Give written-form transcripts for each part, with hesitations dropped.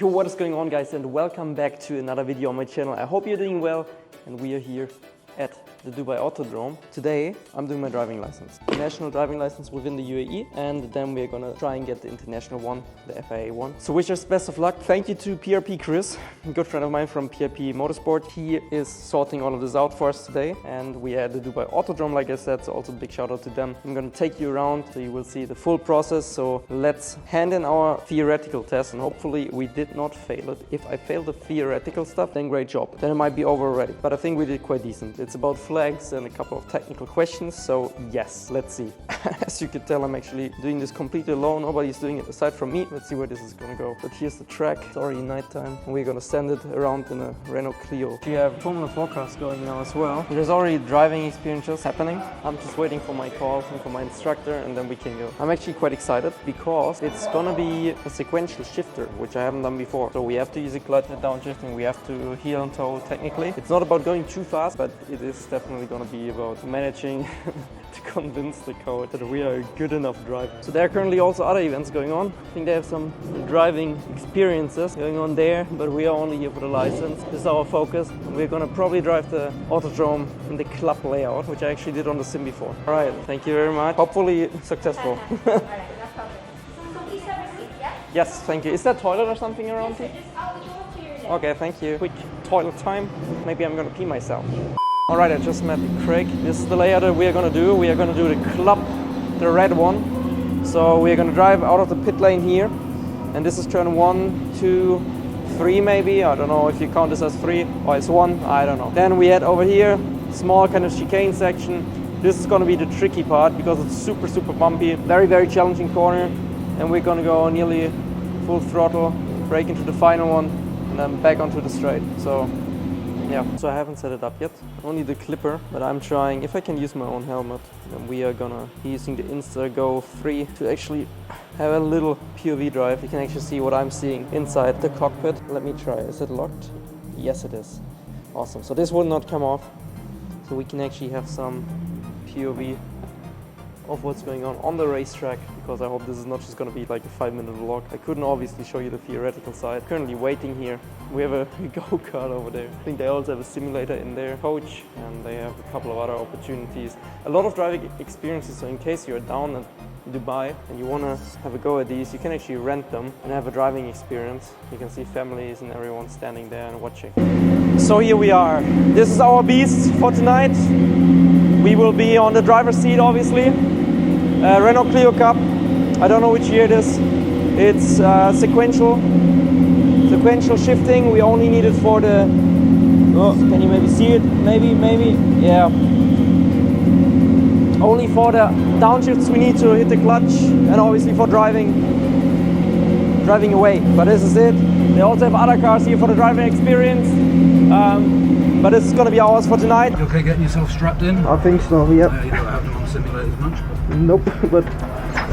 Yo, what is going on, guys, and welcome back to another video on my channel. I hope you're doing well, and we are here at the Dubai Autodrome. Today I'm doing my driving license, national driving license within the UAE, and then we're gonna try and get the international one, the FIA one. So wish us best of luck. Thank you to PRP Chris, a good friend of mine from PRP Motorsport. He is sorting all of this out for us today, and we are at the Dubai Autodrome, like I said, so also big shout out to them. I'm gonna take you around so you will see the full process. So let's hand in our theoretical test, and hopefully we did not fail it. If I failed the theoretical stuff, then great job, then it might be over already, but I think we did quite decent. It's about flags and a couple of technical questions, so yes, let's see. As you can tell, I'm actually doing this completely alone. Nobody's doing it aside from me. Let's see where this is gonna go. But here's the track. It's already nighttime, and we're gonna send it around in a Renault Clio. We have Formula 4 cars going now as well. There's already driving experiences happening. I'm just waiting for my call and for my instructor, and then we can go. I'm actually quite excited because it's gonna be a sequential shifter, which I haven't done before. So we have to use a clutch and downshifting. We have to heel and toe technically. It's not about going too fast, but it is definitely going to be about managing to convince the coach that we are a good enough driver. So there are currently also other events going on. I think they have some driving experiences going on there, but we are only here for the license. This is our focus. We're going to probably drive the Autodrome in the club layout, which I actually did on the sim before. All right, thank you very much. Hopefully successful. Alright, no problem. So please have a seat, yeah? Yes, thank you. Is there a toilet or something around here? Just out the door to your left. Okay, thank you. Quick toilet time. Maybe I'm gonna pee myself. All right, I just met Craig. This is the layout that we are gonna do. We are gonna do the club, the red one. So we are gonna drive out of the pit lane here. And this is turn 1, 2, 3 maybe. I don't know if you count this as 3 or as 1, I don't know. Then we head over here, small kind of chicane section. This is gonna be the tricky part because it's super, super bumpy. Very, very challenging corner. And we're gonna go nearly full throttle, brake into the final one, and then back onto the straight. So yeah, so I haven't set it up yet, only the clipper, but I'm trying, if I can use my own helmet, then we are gonna be using the Insta-Go 3 to actually have a little POV drive. You can actually see what I'm seeing inside the cockpit. Let me try, is it locked? Yes, it is. Awesome, so this will not come off, so we can actually have some POV of what's going on the racetrack, because I hope this is not just going to be like a 5-minute vlog. I couldn't obviously show you the theoretical side. Currently waiting here. We have a go-kart over there. I think they also have a simulator in their coach, and they have a couple of other opportunities. A lot of driving experiences, so in case you're down at Dubai and you want to have a go at these, you can actually rent them and have a driving experience. You can see families and everyone standing there and watching. So here we are. This is our beast for tonight. We will be on the driver's seat, obviously. Renault Clio Cup. I don't know which year it is. It's sequential shifting. We only need it for the. Oh, can you maybe see it? Maybe, yeah. Only for the downshifts we need to hit the clutch, and obviously for driving away. But this is it. They also have other cars here for the driving experience. But this is going to be ours for tonight. You okay getting yourself strapped in? I think so, yeah. You don't have them on simulators much. Nope, but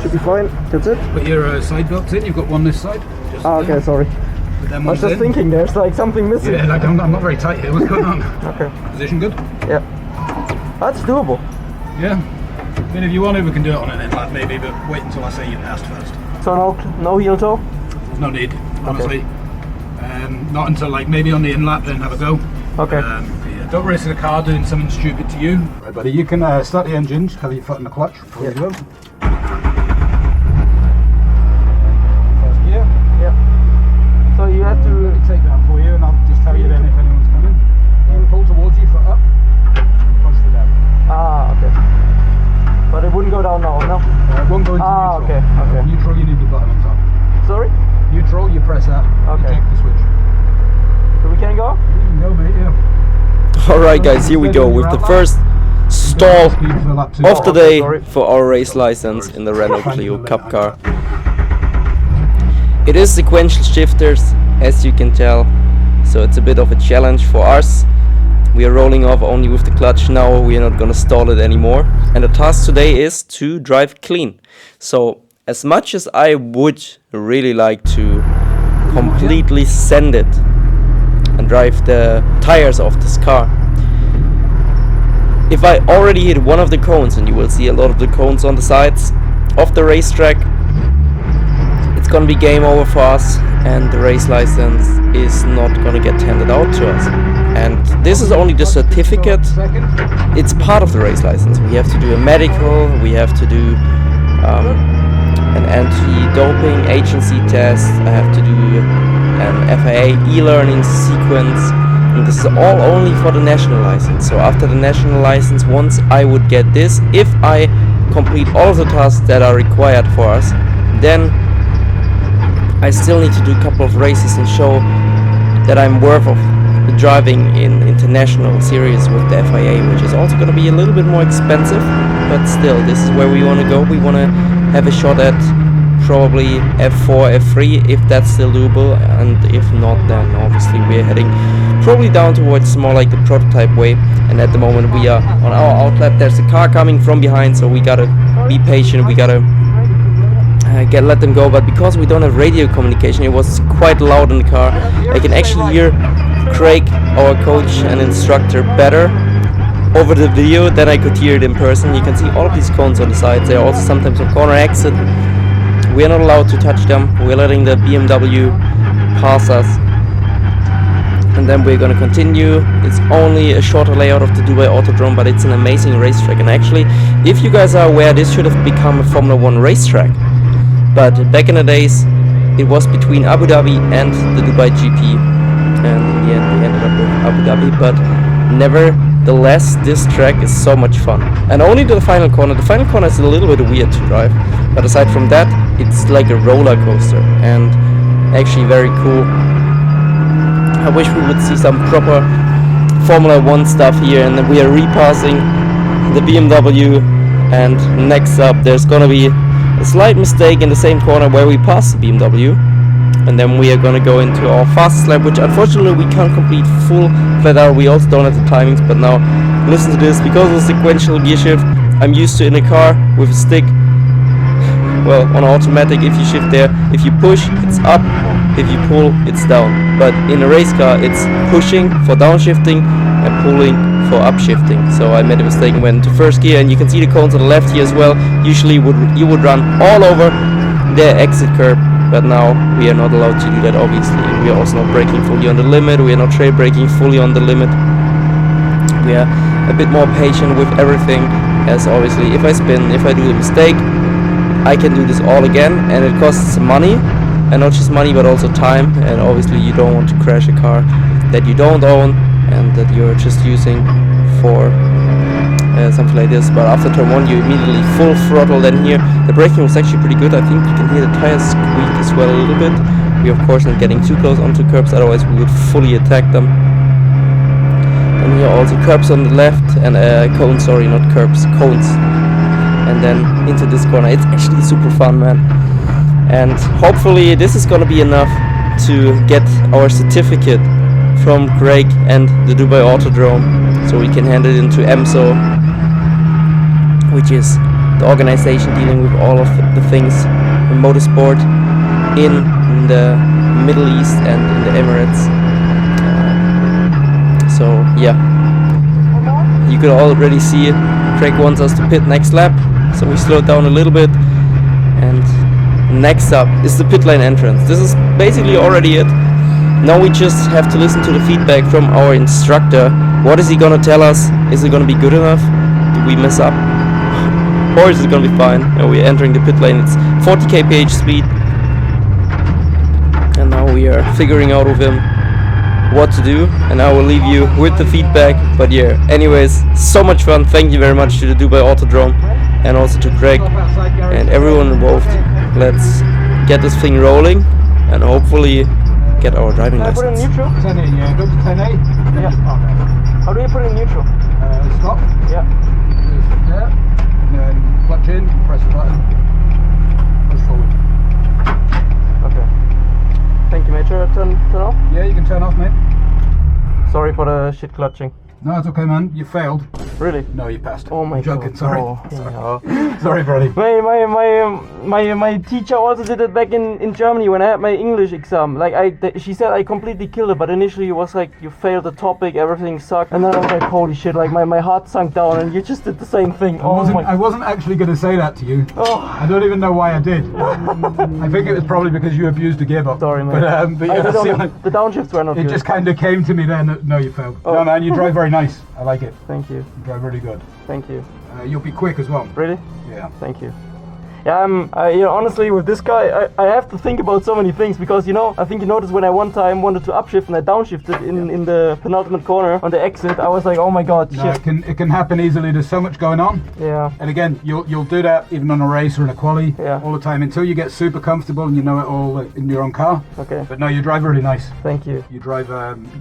should be fine. That's it. Put your side belts in, you've got one this side. Just Okay, there. sorry. Put them I was ones just in. thinking there's like something missing. Yeah, like I'm not very tight here. What's going on? Okay. Position good? Yeah. That's doable. Yeah. I mean, if you want to, we can do it on an inlet maybe, but wait until I say you passed first. So no heel toe? No need, honestly. Not until like maybe on the inlet, then have a go. Okay. Yeah, don't race the car doing something stupid to you. Right, buddy, you can start the engine, just cover your foot in the clutch before you go. First gear. Yeah. So you have to. Let me take that for you, and I'll just tell you then if anyone's coming. You can pull towards you, foot up, and push it down. Ah, okay. But it wouldn't go down now, no? It won't go into neutral. Okay. Neutral, you need the button on top. Sorry? Neutral, you press that. Okay. You take the switch. So we can go? You can go, mate, yeah. Alright guys, here we go with the first stall of the day for our race license in the Renault Clio Cup car. It is sequential shifters, as you can tell, so it's a bit of a challenge for us. We are rolling off only with the clutch now, we are not gonna stall it anymore. And the task today is to drive clean. So as much as I would really like to completely send it and drive the tires off this car, if I already hit one of the cones, and you will see a lot of the cones on the sides of the racetrack, it's gonna be game over for us, and the race license is not gonna get handed out to us. And this is only the certificate. It's part of the race license. We have to do a medical, we have to do an anti-doping agency test, I have to do an FIA e-learning sequence, and this is all only for the national license. So after the national license, once I would get this, if I complete all of the tasks that are required for us, then I still need to do a couple of races and show that I'm worth of driving in international series with the FIA, which is also going to be a little bit more expensive, but still, this is where we want to go. We want to have a shot at probably F4, F3, if that's still doable, and if not, then obviously we're heading probably down towards more like the prototype way. And at the moment we are on our outlap. There's a car coming from behind, so we gotta be patient, we gotta let them go. But because we don't have radio communication, it was quite loud in the car. I can actually hear Craig, our coach and instructor, better over the video than I could hear it in person. You can see all of these cones on the sides. They are also sometimes a corner exit. We are not allowed to touch them. We're letting the BMW pass us, and then we're gonna continue. It's only a shorter layout of the Dubai Autodrome, but it's an amazing racetrack. And actually, if you guys are aware, this should have become a Formula 1 racetrack. But back in the days, it was between Abu Dhabi and the Dubai GP, and in the end we ended up with Abu Dhabi. But nevertheless, this track is so much fun. And only the final corner. The final corner is a little bit weird to drive, but aside from that, it's like a roller coaster, and actually very cool. I wish we would see some proper Formula 1 stuff here. And then we are repassing the BMW, and next up there's gonna be a slight mistake in the same corner where we passed the BMW, and then we are gonna go into our fastest lap, which unfortunately we can't complete full flat out. We also don't have the timings, but now listen to this. Because of the sequential gear shift I'm used to in a car with a stick, well, on automatic, if you shift there, if you push, it's up, if you pull, it's down. But in a race car, it's pushing for downshifting and pulling for upshifting. So I made a mistake and went into first gear, and you can see the cones on the left here as well. Usually you would run all over the exit curb, but now we are not allowed to do that, obviously. We are also not braking fully on the limit, we are not trail braking fully on the limit. We are a bit more patient with everything, as obviously if I spin, if I do a mistake, I can do this all again, and it costs money, and not just money but also time. And obviously you don't want to crash a car that you don't own and that you're just using for something like this. But after turn 1 you immediately full throttle. Then here the braking was actually pretty good. I think you can hear the tires squeak as well a little bit. We of course not getting too close onto curbs, otherwise we would fully attack them. And here also curbs on the left, and cones, sorry, not curbs, cones. And then into this corner. It's actually super fun, man. And hopefully this is gonna be enough to get our certificate from Craig and the Dubai Autodrome, so we can hand it into EMSO, which is the organization dealing with all of the things in motorsport in the Middle East and in the Emirates. So yeah, you could already see Craig wants us to pit next lap, so we slowed down a little bit. And next up is the pit lane entrance. This is basically already it. Now we just have to listen to the feedback from our instructor. What is he gonna tell us? Is it gonna be good enough? Do we mess up? Or is it gonna be fine? And we're entering the pit lane. It's 40 kph speed. And now we are figuring out with him what to do, and I will leave you with the feedback. But yeah, anyways, so much fun. Thank you very much to the Dubai Autodrome and also to Craig and everyone involved. Let's get this thing rolling and hopefully get our driving license. Put it in neutral? 10A, yeah, go to 10A. Yeah. Okay. How do you put it in neutral? Stop. Yeah. Just there. And then clutch in, press the button, push forward. Okay. Thank you, mate. Turn off? Yeah, you can turn off, mate. Sorry for the shit clutching. No, it's okay, man. You failed. Really? No, you passed. Oh my I'm joking. god. Sorry. Oh, Sorry. Sorry, buddy. My teacher also did it back in Germany when I had my English exam. Like she said I completely killed it, but initially it was like you failed the topic, everything sucked, and then I was like, holy shit, like my heart sunk down, and you just did the same thing. I wasn't actually going to say that to you. Oh. I don't even know why I did. I think it was probably because you abused the gearbox. Sorry, man. But yeah, the downshifts were not it good. just kind of came to me then. No, you failed. Oh. No, man, you drive very nice. I like it. Thank you. You drive really good. Thank you. You'll be quick as well. Really? Yeah. Thank you. Yeah, you know, honestly, with this guy, I have to think about so many things because, you know, I think you noticed when I one time wanted to upshift and I downshifted in the penultimate corner on the exit, I was like, oh my god, shit. No, it can happen easily. There's so much going on. Yeah. And again, you'll do that even on a race or in a quali all the time until you get super comfortable and you know it all in your own car. Okay. But no, you drive really nice. Thank you. You drive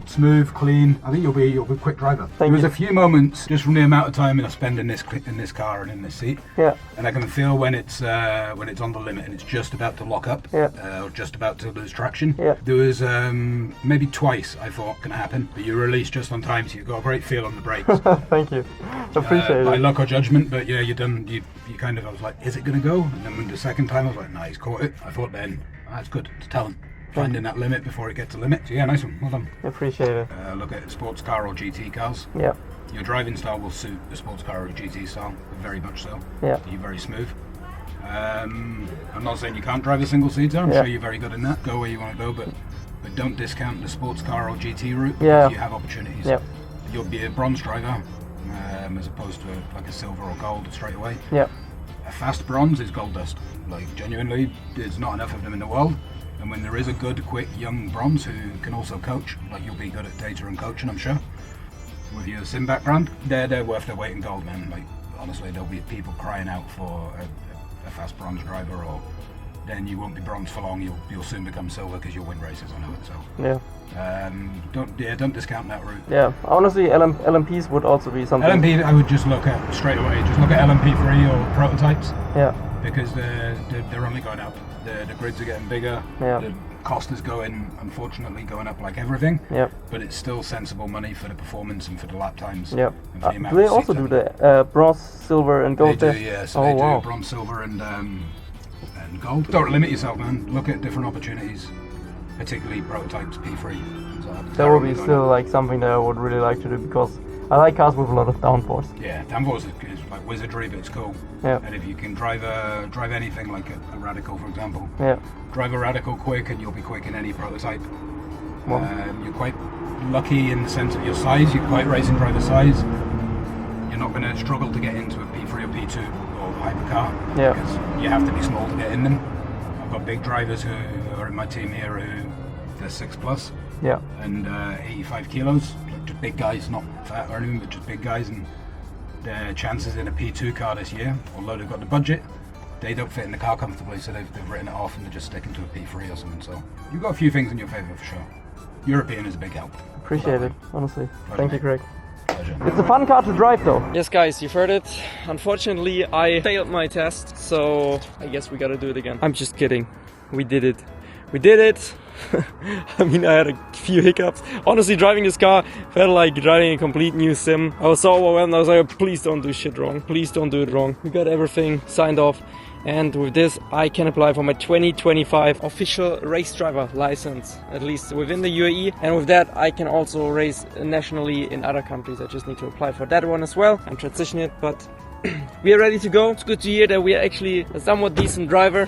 smooth, clean. I think you'll be a quick driver. There was a few moments just from the amount of time I spend in this car and in this seat. Yeah. And I can feel when it's on the limit and it's just about to lock up or just about to lose traction. There was maybe twice I thought can happen, but you released just on time, so you've got a great feel on the brakes. Thank you. Appreciate it. By luck or judgment, but yeah, you kind of, I was like, is it gonna go? And then when the second time I was like, nah, he's caught it. I thought then, that's good to tell him. Finding that limit before it gets to limit. So yeah, nice one, well done. Appreciate it. Look at sports car or GT cars. Yeah. Your driving style will suit a sports car or a GT style, very much so. Yeah. You're very smooth. I'm not saying you can't drive a single seater. I'm sure you're very good in that. Go where you want to go, but don't discount the sports car or GT route because you have opportunities. Yeah. You'll be a bronze driver as opposed to like a silver or gold straight away. Yeah. A fast bronze is gold dust. Like genuinely, there's not enough of them in the world. And when there is a good, quick, young bronze who can also coach, like you'll be good at data and coaching, I'm sure. With your sim background, they're worth their weight in gold, man. Like honestly, there'll be people crying out for a fast bronze driver, or then you won't be bronze for long. You'll soon become silver because you'll win races. I know it. So don't discount that route. Yeah, honestly, LMPs would also be something. LMP, I would just look at straight away. Just look at LMP3 or prototypes. Yeah. Because they're only going up. The grids are getting bigger. Yeah. The cost is unfortunately going up like everything. Yeah. But it's still sensible money for the performance and for the lap times. Yeah. The Do they also do the bronze, silver, and gold? They do, yeah. So they do bronze, silver, and gold. Don't limit yourself, man. Look at different opportunities, particularly prototypes, P3. So that would be still like something that I would really like to do because I like cars with a lot of downforce. Yeah, downforce is like wizardry, but it's cool. Yeah. And if you can drive anything like a Radical, for example. Yeah. Drive a Radical quick, and you'll be quick in any prototype. Well, you're quite lucky in the sense of your size. You're quite racing driver size. You're not going to struggle to get into a P3 or P2 or hypercar. Yeah. Because you have to be small to get in them. I've got big drivers who are in my team here who they're 6+. Yeah. And 85 kilos. Just big guys, not fat or anything, but just big guys. And their chances in a P2 car this year, although they've got the budget, they don't fit in the car comfortably, so they've written it off and they're just sticking to a P3 or something. So you've got a few things in your favour for sure. European is a big help. Appreciate it, honestly. Thank you, Greg. Pleasure. It's a fun car to drive though. Yes guys, you've heard it. Unfortunately, I failed my test, so I guess we gotta do it again. I'm just kidding. We did it. We did it! I mean, I had a few hiccups. Honestly, driving this car felt like driving a complete new sim. I was so overwhelmed. I was like, please don't do shit wrong. Please don't do it wrong. We got everything signed off. And with this, I can apply for my 2025 official race driver license, at least within the UAE. And with that, I can also race nationally in other countries. I just need to apply for that one as well. I'm transitioning it, but we are ready to go. It's good to hear that we are actually a somewhat decent driver.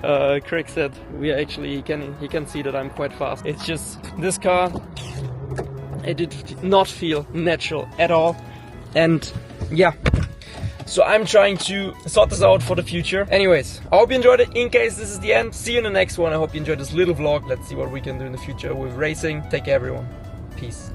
Craig said we are actually, he can see that I'm quite fast. It's just this car, it did not feel natural at all. And yeah, so I'm trying to sort this out for the future. Anyways, I hope you enjoyed it. In case this is the end, see you in the next one. I hope you enjoyed this little vlog. Let's see what we can do in the future with racing. Take care everyone. Peace.